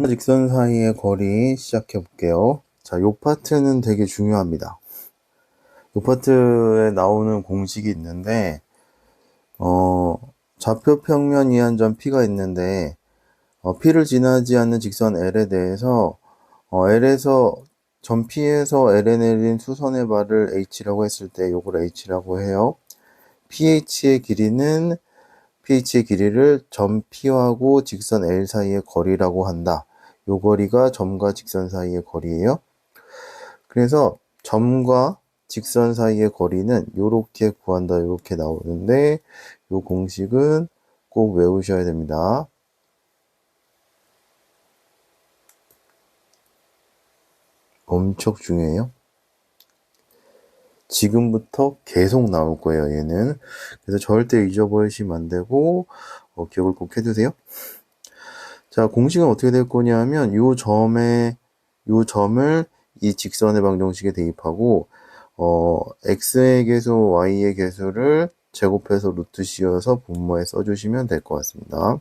직선 사이의 거리 시작해 볼게요. 자, 요 파트는 되게 중요합니다. 요 파트에 나오는 공식이 있는데, 좌표 평면 이한점 P가 있는데, P를 지나지 않는 직선 L에 대해서, L에서, 점 P에서 L에 내린 수선의 발을 H라고 했을 때 요걸 H라고 해요. PH의 길이를 점 P하고 직선 L 사이의 거리라고 한다. 요 거리가 점과 직선 사이의 거리예요. 그래서 점과 직선 사이의 거리는 요렇게 구한다, 요렇게 나오는데 요 공식은 꼭 외우셔야 됩니다. 엄청 중요해요. 지금부터 계속 나올 거예요, 얘는. 그래서 절대 잊어버리시면 안 되고 기억을 꼭 해두세요. 자, 공식은 어떻게 될 거냐면 요 점을 이 직선의 방정식에 대입하고 x의 개수, y의 개수를 제곱해서 루트 씌워서 분모에 써주시면 될 것 같습니다.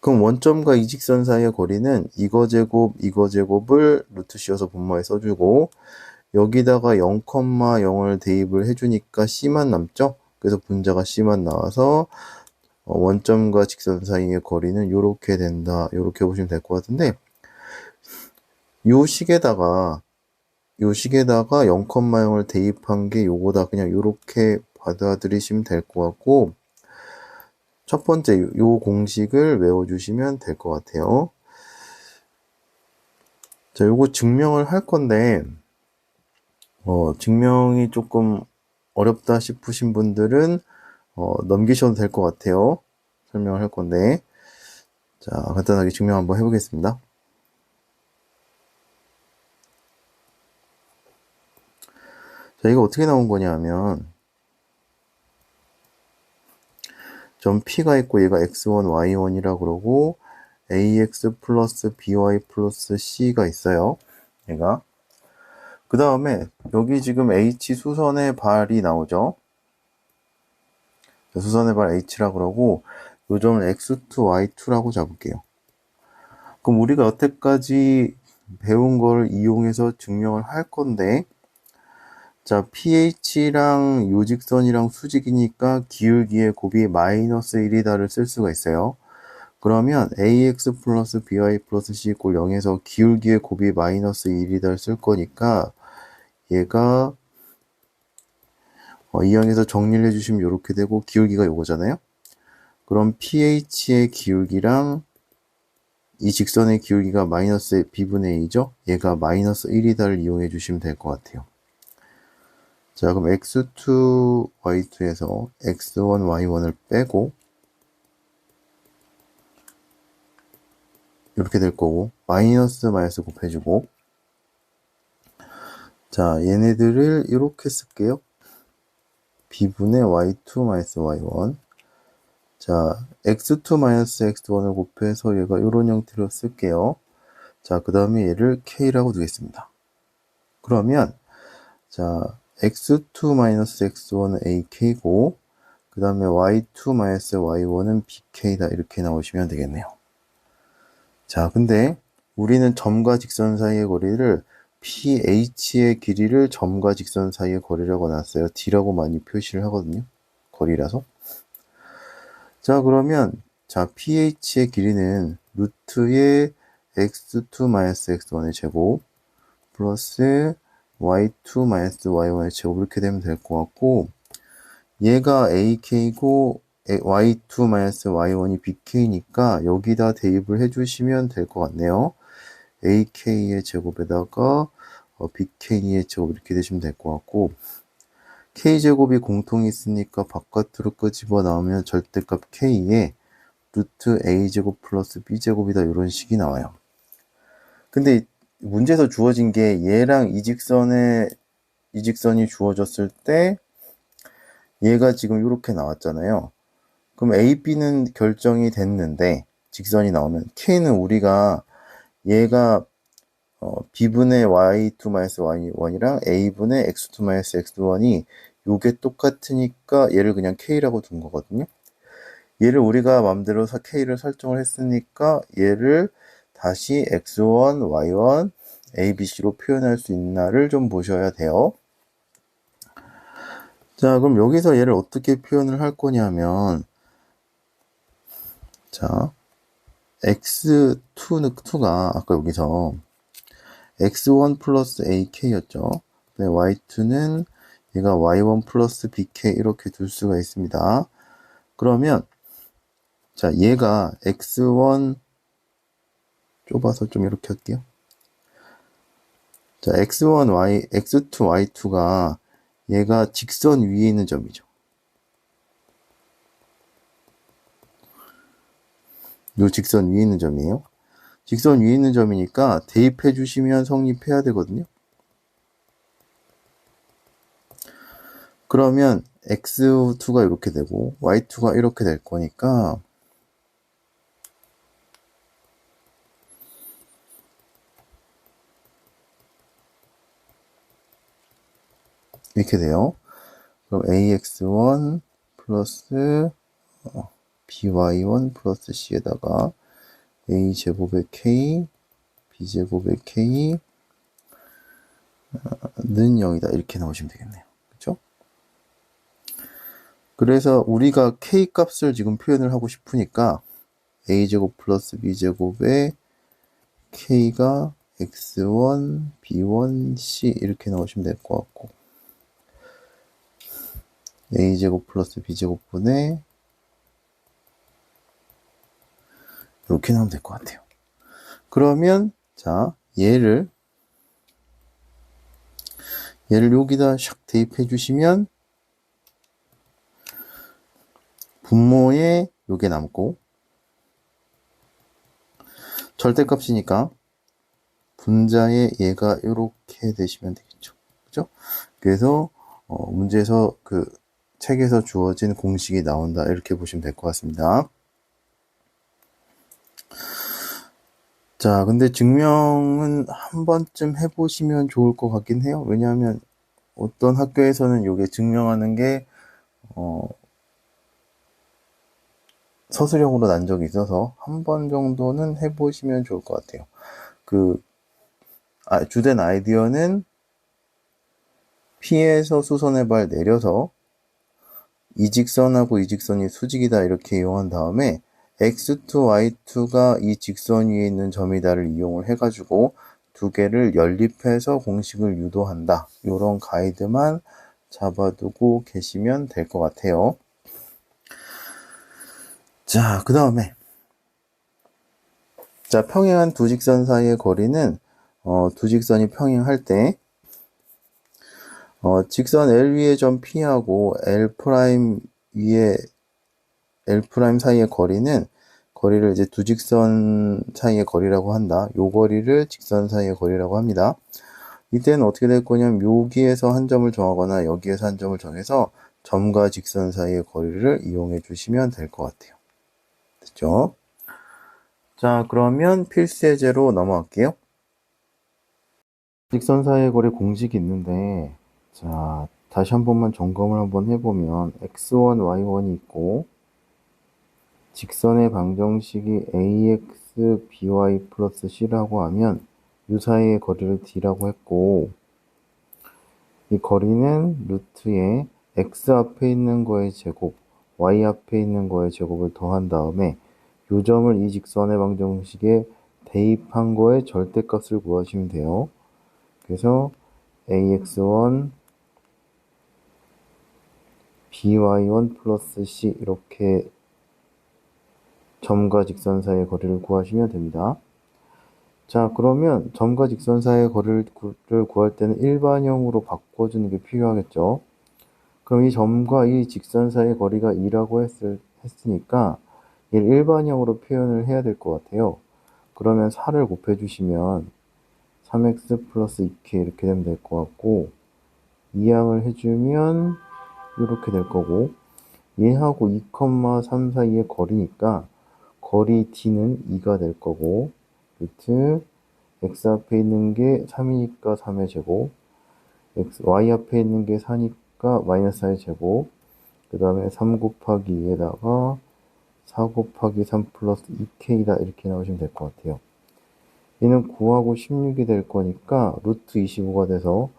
그럼 원점과 이 직선 사이의 거리는 이거 제곱을 루트 씌워서 분모에 써주고 여기다가 0,0을 대입을 해주니까 c만 남죠? 그래서 분자가 c만 나와서 원점과 직선 사이의 거리는 요렇게 된다. 요렇게 보시면 될 것 같은데 요 식에다가 0,0을 대입한 게 요거다. 그냥 요렇게 받아들이시면 될 것 같고 첫 번째 요 공식을 외워주시면 될 것 같아요. 자, 요거 증명을 할 건데 증명이 조금 어렵다 싶으신 분들은 넘기셔도 될 것 같아요. 설명을 할 건데 자, 간단하게 증명 한번 해보겠습니다. 자, 이거 어떻게 나온 거냐 하면 점 P가 있고 얘가 x1, y1이라고 그러고 ax 플러스 by 플러스 c가 있어요. 얘가. 그 다음에 여기 지금 h 수선의 발이 나오죠. 수선의 발 h라고 그러고 요 점을 x2, y2라고 잡을게요. 그럼 우리가 여태까지 배운 걸 이용해서 증명을 할 건데 자, pH랑 요직선이랑 수직이니까 기울기의 곱이 마이너스 1이다를 쓸 수가 있어요. 그러면 ax 플러스 by 플러스 c 꼴 0에서 기울기의 곱이 마이너스 1이다를 쓸 거니까 얘가 이항에서 정리를 해주시면 이렇게 되고 기울기가 요거잖아요. 그럼 pH의 기울기랑 이 직선의 기울기가 마이너스 b분의 a죠. 얘가 마이너스 1이다를 이용해 주시면 될 것 같아요. 자, 그럼 x2, y2에서 x1, y1을 빼고 이렇게 될 거고 마이너스 곱해주고 자, 얘네들을 이렇게 쓸게요. b분의 y2 마이너스 y1 자, x2 마이너스 x1을 곱해서 얘가 이런 형태로 쓸게요. 자, 그 다음에 얘를 k라고 두겠습니다. 그러면 자, x2 마이너스 x1은 ak고 그 다음에 y2 마이너스 y1은 bk다 이렇게 나오시면 되겠네요. 자, 근데 우리는 점과 직선 사이의 거리를 ph의 길이를 점과 직선 사이의 거리라고 놨어요. d라고 많이 표시를 하거든요. 거리라서. 자, 그러면 자, ph의 길이는 루트의 x2 마이너스 x1의 제곱 플러스 y2 마이너스 y1의 제곱 이렇게 되면 될 것 같고 얘가 ak고 y2 마이너스 y1이 bk니까 여기다 대입을 해주시면 될 것 같네요. ak의 제곱에다가 bk의 제곱 이렇게 되시면 될 것 같고 k제곱이 공통이 있으니까 바깥으로 끄집어 나오면 절대값 k에 루트 a제곱 플러스 b제곱이다 이런 식이 나와요. 근데 문제에서 주어진 게 얘랑 이 직선이 주어졌을 때 얘가 지금 이렇게 나왔잖아요. 그럼 A, B는 결정이 됐는데 직선이 나오면 K는 우리가 얘가 B분의 Y2 마이너스 Y1이랑 A분의 X2 마이너스 X1이 요게 똑같으니까 얘를 그냥 K라고 둔 거거든요. 얘를 우리가 마음대로 K를 설정을 했으니까 얘를 다시 X1, Y1, A, B, C로 표현할 수 있나를 좀 보셔야 돼요. 자, 그럼 여기서 얘를 어떻게 표현을 할 거냐면, 자, X2가 아까 여기서 X1 플러스 AK였죠. Y2는 얘가 Y1 플러스 BK 이렇게 둘 수가 있습니다. 그러면 자, 얘가 X1 좁아서 좀 이렇게 할게요. 자, X1, X2, Y2가 얘가 직선 위에 있는 점이죠. 요 직선 위에 있는 점이에요. 직선 위에 있는 점이니까 대입해 주시면 성립해야 되거든요. 그러면 X2가 이렇게 되고 Y2가 이렇게 될 거니까 이렇게 돼요. 그럼 AX1 플러스 BY1 플러스 C에다가 A제곱의 K, B제곱의 K 는 0이다. 이렇게 나오시면 되겠네요. 그쵸? 그래서 우리가 K 값을 지금 표현을 하고 싶으니까 A제곱 플러스 B제곱의 K가 X1, B1, C 이렇게 나오시면 될 것 같고 A제곱 플러스 B제곱분의 이렇게 나오면 될 것 같아요. 그러면 자 얘를 여기다 샥 대입해 주시면 분모에 요게 남고 절대값이니까 분자에 얘가 이렇게 되시면 되겠죠. 그죠? 그래서 문제에서 그 책에서 주어진 공식이 나온다 이렇게 보시면 될 것 같습니다. 자, 근데 증명은 한 번쯤 해보시면 좋을 것 같긴 해요. 왜냐하면 어떤 학교에서는 이게 증명하는 게 서술형으로 난 적이 있어서 한 번 정도는 해보시면 좋을 것 같아요. 주된 아이디어는 P에서 수선의 발 내려서 이 직선하고 이 직선이 수직이다 이렇게 이용한 다음에 X2, Y2가 이 직선 위에 있는 점이다를 이용을 해가지고 두 개를 연립해서 공식을 유도한다. 이런 가이드만 잡아두고 계시면 될 것 같아요. 자, 그 다음에 자, 평행한 두 직선 사이의 거리는 두 직선이 평행할 때 직선 L 위의 점 P하고 L' 위에 L' 사이의 거리를 이제 두 직선 사이의 거리라고 한다. 요 거리를 직선 사이의 거리라고 합니다. 이때는 어떻게 될 거냐면 여기에서 한 점을 정하거나 여기에서 한 점을 정해서 점과 직선 사이의 거리를 이용해 주시면 될 것 같아요. 됐죠? 자, 그러면 필수 예제로 넘어갈게요. 직선 사이의 거리 공식이 있는데 자, 다시 한 번만 점검을 한번 해보면 x1, y1이 있고 직선의 방정식이 ax by 플러스 c라고 하면 이 사이의 거리를 d라고 했고 이 거리는 루트에 x 앞에 있는 거의 제곱, y 앞에 있는 거의 제곱을 더한 다음에 이 점을 이 직선의 방정식에 대입한 거의 절대값을 구하시면 돼요. 그래서 ax1 by1 플러스 c 이렇게 점과 직선 사이의 거리를 구하시면 됩니다. 자, 그러면 점과 직선 사이의 거리를 구할 때는 일반형으로 바꿔주는 게 필요하겠죠. 그럼 이 점과 이 직선 사이의 거리가 2라고 했으니까 얘를 일반형으로 표현을 해야 될 것 같아요. 그러면 4를 곱해주시면 3x 플러스 2k 이렇게 되면 될 것 같고 2항을 해주면 이렇게 될 거고 얘하고 2,3 사이의 거리니까 거리 d는 2가 될 거고 루트 x 앞에 있는 게 3이니까 3의 제곱 y 앞에 있는 게 4니까 마이너스 4의 제곱 그 다음에 3 곱하기 2에다가 4 곱하기 3 플러스 2k다 이렇게 나오시면 될 것 같아요. 얘는 9하고 16이 될 거니까 루트 25가 돼서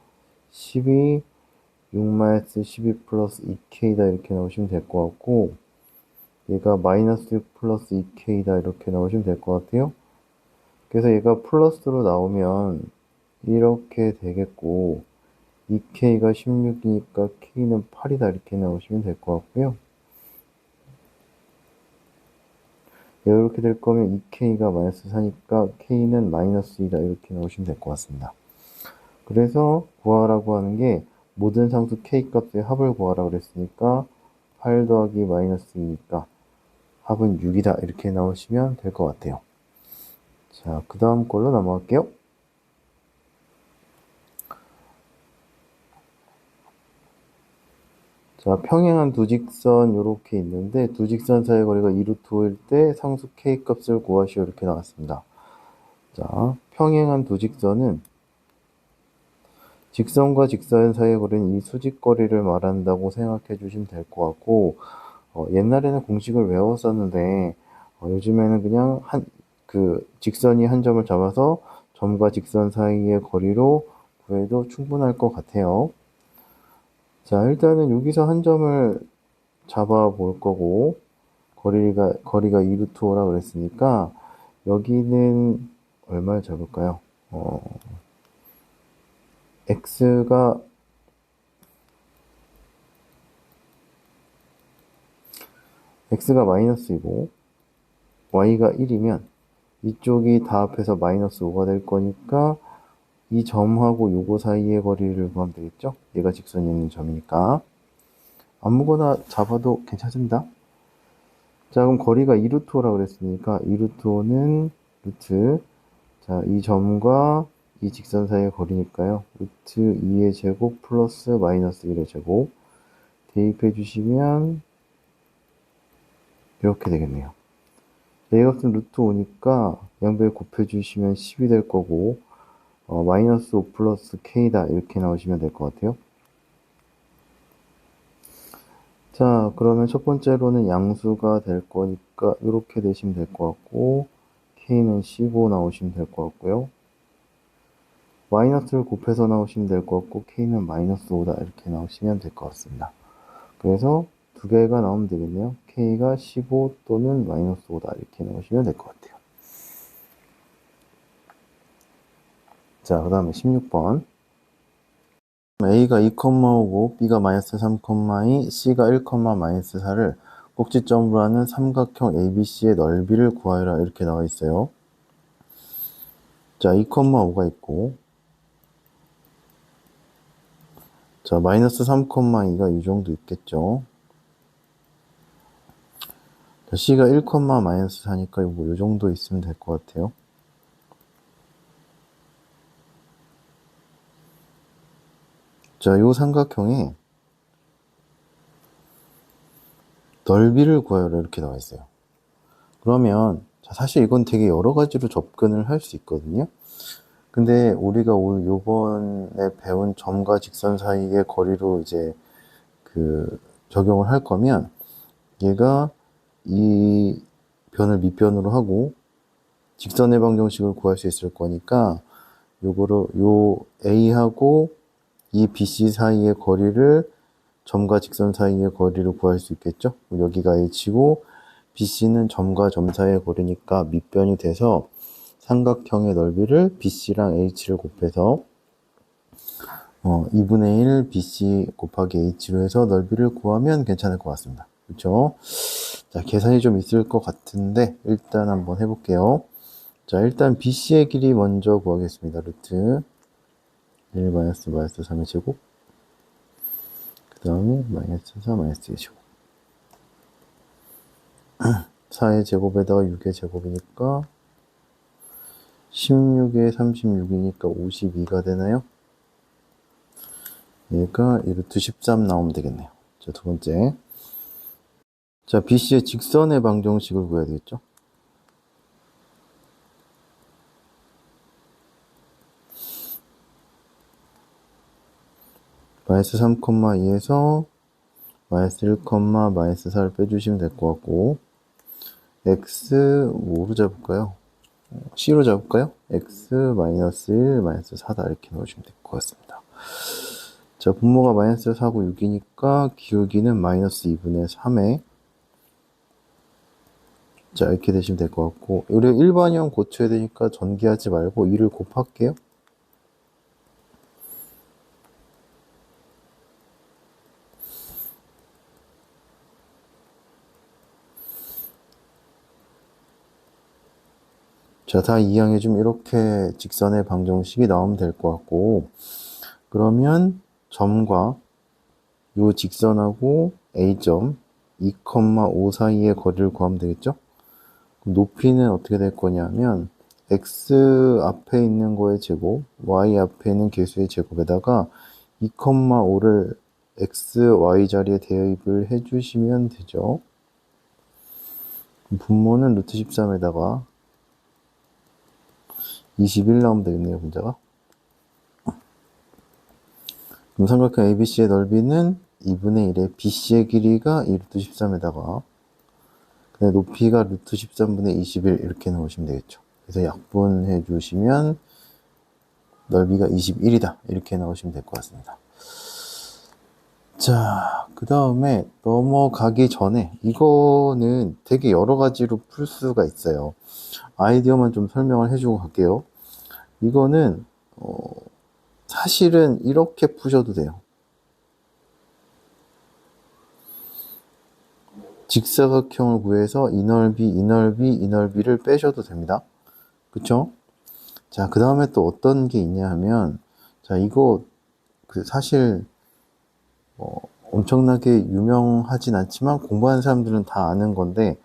12, 6-12 플러스 2k다 이렇게 나오시면 될 것 같고, 얘가 마이너스 6 플러스 2k다 이렇게 나오시면 될 것 같아요. 그래서 얘가 플러스로 나오면 이렇게 되겠고, 2k가 16이니까 k는 8이다 이렇게 나오시면 될 것 같고요. 이렇게 될 거면 2k가 마이너스 4니까 k는 마이너스 2다 이렇게 나오시면 될 것 같습니다. 그래서 구하라고 하는 게 모든 상수 k 값의 합을 구하라고 그랬으니까 8 더하기 마이너스 2니까 합은 6이다 이렇게 나오시면 될 것 같아요. 자, 그 다음 걸로 넘어갈게요. 자, 평행한 두 직선 요렇게 있는데 두 직선 사이의 거리가 2루트 5일 때 상수 k 값을 구하시오 이렇게 나왔습니다. 자, 평행한 두 직선은 직선과 직선 사이의 거리는 이 수직거리를 말한다고 생각해 주시면 될 것 같고, 옛날에는 공식을 외웠었는데 요즘에는 그냥 직선이 한 점을 잡아서 점과 직선 사이의 거리로 구해도 충분할 것 같아요. 자, 일단은 여기서 한 점을 잡아 볼 거고, 거리가 2루트 5라 그랬으니까 여기는 얼마를 잡을까요? x가 마이너스이고 y가 1이면 이쪽이 다 합해서 마이너스 5가 될 거니까 이 점하고 요거 사이의 거리를 구하면 되겠죠? 얘가 직선이 있는 점이니까 아무거나 잡아도 괜찮습니다. 자, 그럼 거리가 2루트 5라고 그랬으니까 2루트 5는 루트, 자, 이 점과 이 직선 사이의 거리니까요. 루트 2의 제곱 플러스 마이너스 1의 제곱 대입해 주시면 이렇게 되겠네요. 자, 이 값은 루트 5니까 양변 곱해 주시면 10이 될 거고, 마이너스 5 플러스 k다 이렇게 나오시면 될 것 같아요. 자, 그러면 첫 번째로는 양수가 될 거니까 이렇게 되시면 될 것 같고, k는 15 나오시면 될 것 같고요. 마이너스를 곱해서 나오시면 될 것 같고, k는 마이너스 5다 이렇게 나오시면 될 것 같습니다. 그래서 두 개가 나오면 되겠네요. k가 15 또는 마이너스 5다 이렇게 나오시면 될 것 같아요. 자, 그 다음에 16번. a가 2,5고 b가 마이너스 3,2, c가 1, 마이너스 4를 꼭지점으로 하는 삼각형 ABC의 넓이를 구하여라 이렇게 나와 있어요. 자, 2,5가 있고, 자, 마이너스 3,2가 이 정도 있겠죠. 자, c가 1, 마이너스 4니까 이 정도 있으면 될 것 같아요. 자, 이 삼각형의 넓이를 구하여라 이렇게 나와 있어요. 그러면 사실 이건 되게 여러 가지로 접근을 할 수 있거든요. 근데 우리가 오늘 요번에 배운 점과 직선 사이의 거리로 이제 적용을 할 거면 얘가 이 변을 밑변으로 하고 직선의 방정식을 구할 수 있을 거니까 요거를 요 A하고 이 BC 사이의 거리를 점과 직선 사이의 거리로 구할 수 있겠죠? 여기가 H고 BC는 점과 점 사이의 거리니까 밑변이 돼서 삼각형의 넓이를 BC랑 H를 곱해서 2분의 1 BC 곱하기 H로 해서 넓이를 구하면 괜찮을 것 같습니다. 그렇죠? 자, 계산이 좀 있을 것 같은데 일단 한번 해볼게요. 자, 일단 BC의 길이 먼저 구하겠습니다. 루트 1 마이너스 3의 제곱, 그 다음에 마이너스 4 마이너스 2의 제곱, 4의 제곱에다가 6의 제곱이니까 16에 36이니까 52가 되나요? 얘가 이 루트 13 나오면 되겠네요. 자, 두 번째. 자, BC의 직선의 방정식을 구해야 되겠죠? 마이너스 3,2에서 마이너스 1, 마이너스 4를 빼주시면 될 것 같고, x 뭐로 잡을까요? c로 잡을까요? x 마이너스 1 마이너스 4다 이렇게 넣으시면 될 것 같습니다. 자, 분모가 마이너스 4고 6이니까 기울기는 마이너스 2분의 3에 자, 이렇게 되시면 될 것 같고, 우리 일반형 고쳐야 되니까 전개하지 말고 2를 곱할게요. 자, 다 이항해주면 이렇게 직선의 방정식이 나오면 될 것 같고, 그러면 점과 요 직선하고 A점 2,5 사이의 거리를 구하면 되겠죠? 그럼 높이는 어떻게 될 거냐면 x 앞에 있는 거의 제곱, y 앞에 있는 개수의 제곱에다가 2,5를 x, y 자리에 대입을 해주시면 되죠. 분모는 루트 13에다가 21 나오면 되겠네요, 분자가. 그럼 삼각형 ABC의 넓이는 2분의 1에 BC의 길이가 2 루트 13에다가 높이가 루트 13분의 21 이렇게 넣으시면 되겠죠. 그래서 약분해 주시면 넓이가 21이다 이렇게 넣으시면 될 것 같습니다. 자, 그 다음에 넘어가기 전에 이거는 되게 여러 가지로 풀 수가 있어요. 아이디어만 좀 설명을 해주고 갈게요. 이거는 사실은 이렇게 푸셔도 돼요. 직사각형을 구해서 이 넓이, 이 넓이, 이 넓이를 빼셔도 됩니다. 그쵸? 자, 그 다음에 또 어떤 게 있냐 하면, 자, 이거 사실 엄청나게 유명하진 않지만 공부하는 사람들은 다 아는 건데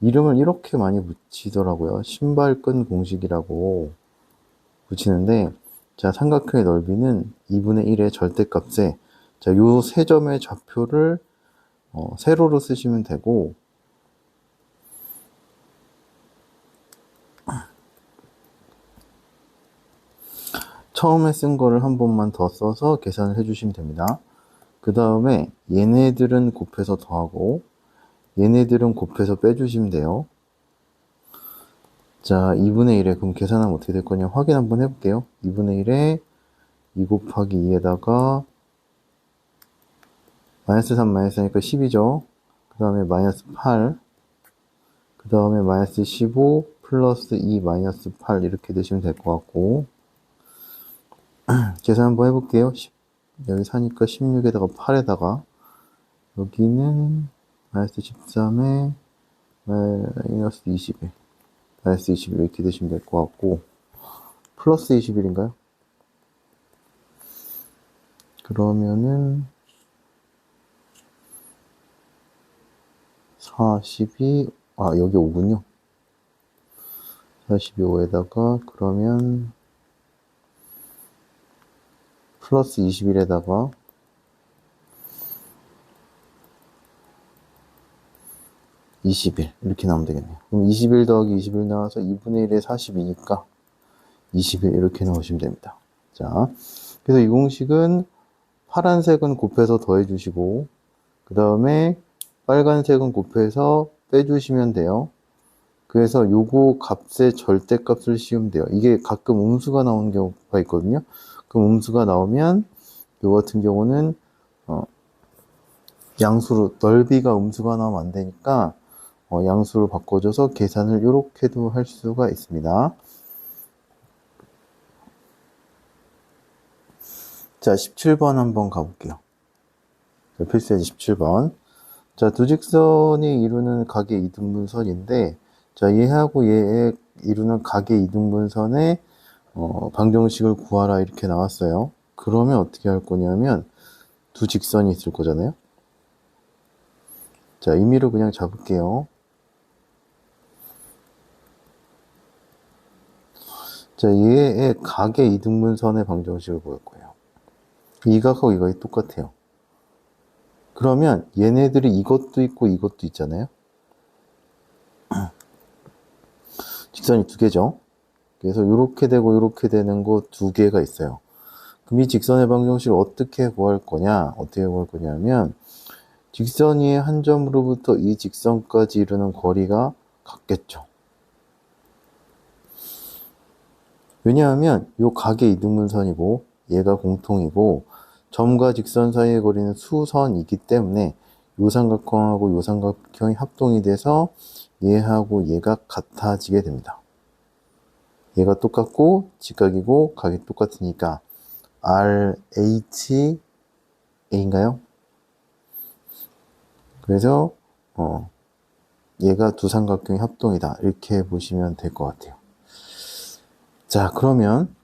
이름을 이렇게 많이 붙이더라고요. 신발끈 공식이라고 붙이는데, 자, 삼각형의 넓이는 2분의 1의 절대값에, 자, 요 세 점의 좌표를 세로로 쓰시면 되고, 처음에 쓴 거를 한 번만 더 써서 계산을 해주시면 됩니다. 그 다음에 얘네들은 곱해서 더하고 얘네들은 곱해서 빼주시면 돼요. 자, 2분의 1에 그럼 계산하면 어떻게 될 거냐 확인 한번 해볼게요. 2분의 1에 2 곱하기 2에다가 마이너스 3 마이너스 하니까 10이죠. 그 다음에 마이너스 8, 그 다음에 마이너스 15 플러스 2 마이너스 8 이렇게 되시면 될 것 같고, 계산 한번 해볼게요. 여기 사니까 16에다가 8에다가 여기는 마이너스 13에 마이너스 21 마이너스 21 이렇게 되시면 될 것 같고, 플러스 21인가요? 그러면은 42, 여기 5군요. 45에다가 그러면 플러스 21에다가 이렇게 나오면 되겠네요. 그럼 21 더하기 21 나와서 2분의 1에 42니까 21 이렇게 넣으시면 됩니다. 자, 그래서 이 공식은 파란색은 곱해서 더해 주시고 그 다음에 빨간색은 곱해서 빼주시면 돼요. 그래서 요거 값의 절대값을 씌우면 돼요. 이게 가끔 음수가 나오는 경우가 있거든요. 그럼 음수가 나오면 요 같은 경우는 양수로, 넓이가 음수가 나오면 안 되니까 양수로 바꿔줘서 계산을 이렇게도 할 수가 있습니다. 자, 17번 한번 가볼게요. 자, 필수예제 17번. 자, 두 직선이 이루는 각의 이등분선인데, 자, 얘하고 얘의 이루는 각의 이등분선의 방정식을 구하라 이렇게 나왔어요. 그러면 어떻게 할 거냐면 두 직선이 있을 거잖아요. 자, 임의로 그냥 잡을게요. 자, 얘의 각의 이등분선의 방정식을 구할 거예요. 이 각하고 이 각이 똑같아요. 그러면 얘네들이 이것도 있고 이것도 있잖아요. 직선이 두 개죠. 그래서 이렇게 되고 이렇게 되는 거 두 개가 있어요. 그럼 이 직선의 방정식을 어떻게 구할 거냐? 어떻게 구할 거냐면 직선 위의 한 점으로부터 이 직선까지 이루는 거리가 같겠죠. 왜냐하면 요 각의 이등분선이고 얘가 공통이고 점과 직선 사이의 거리는 수선이기 때문에 요 삼각형하고 요 삼각형이 합동이 돼서 얘하고 얘가 같아지게 됩니다. 얘가 똑같고 직각이고 각이 똑같으니까 RHA인가요? 그래서 얘가 두 삼각형의 합동이다 이렇게 보시면 될 것 같아요. 자, 그러면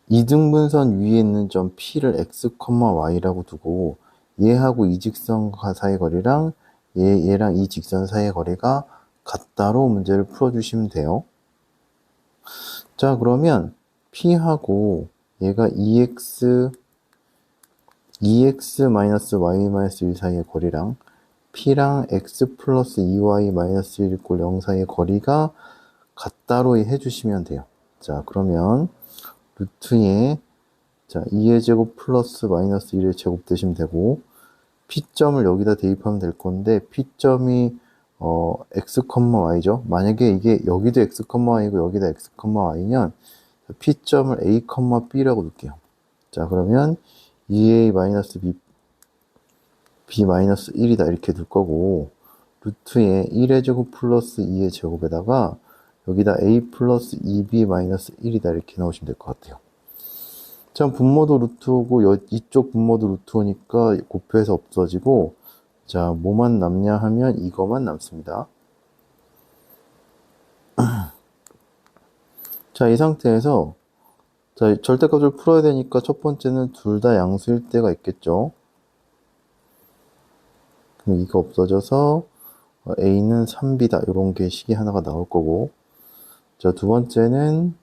이등분선 위에 있는 점 P를 X, Y라고 두고 얘하고 이 직선 사이의 거리랑 얘랑 이 직선 사이의 거리가 같다로 문제를 풀어주시면 돼요. 자, 그러면 P하고 얘가 2x -y-1 사이의 거리랑 P랑 x 플러스 2y-1 = 0 사이의 거리가 같다로 해주시면 돼요. 자, 그러면 루트에 자 2의 제곱 플러스 마이너스 1의 제곱 되시면 되고 P점을 여기다 대입하면 될 건데 P점이 x, y죠. 만약에 이게 여기도 x, y고 여기다 x, y면 P점을 a, b라고 놓을게요. 자, 그러면 2a 마이너스 b 마이너스 1이다 이렇게 둘 거고 루트에 1의 제곱 플러스 2의 제곱에다가 여기다 a 플러스 2b 마이너스 1이다 이렇게 넣으시면 될 것 같아요. 자, 분모도 루트오고 이쪽 분모도 루트오니까 곱해서 없어지고 자, 뭐만 남냐 하면 이거만 남습니다. 자, 이 상태에서 자, 절대값을 풀어야 되니까 첫 번째는 둘 다 양수일 때가 있겠죠. 그럼 이거 없어져서 a는 3b다 이런 게 식이 하나가 나올 거고 자, 두 번째는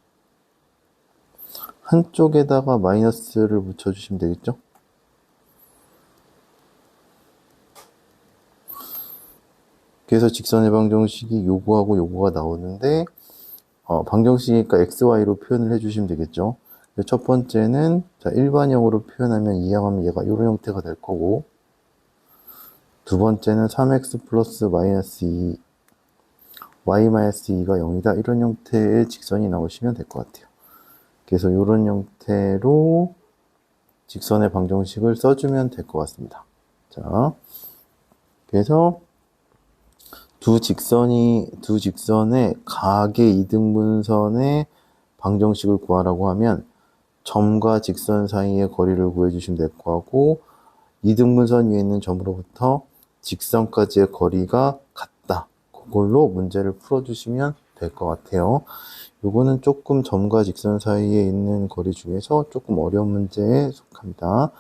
한쪽에다가 마이너스를 붙여주시면 되겠죠. 그래서 직선의 방정식이 요거하고 요거가 나오는데 방정식이니까 xy로 표현을 해주시면 되겠죠. 첫 번째는 자, 일반형으로 표현하면 이항하면 얘가 이런 형태가 될 거고 두 번째는 3x 플러스 마이너스 2 y 마이너스 2가 0이다 이런 형태의 직선이 나오시면 될 것 같아요. 그래서 이런 형태로 직선의 방정식을 써주면 될 것 같습니다. 자, 그래서 두 직선의 각의 이등분선의 방정식을 구하라고 하면 점과 직선 사이의 거리를 구해주시면 될 것 같고 이등분선 위에 있는 점으로부터 직선까지의 거리가 같다. 그걸로 문제를 풀어주시면 될 것 같아요. 요거는 조금 점과 직선 사이에 있는 거리 중에서 조금 어려운 문제에 속합니다.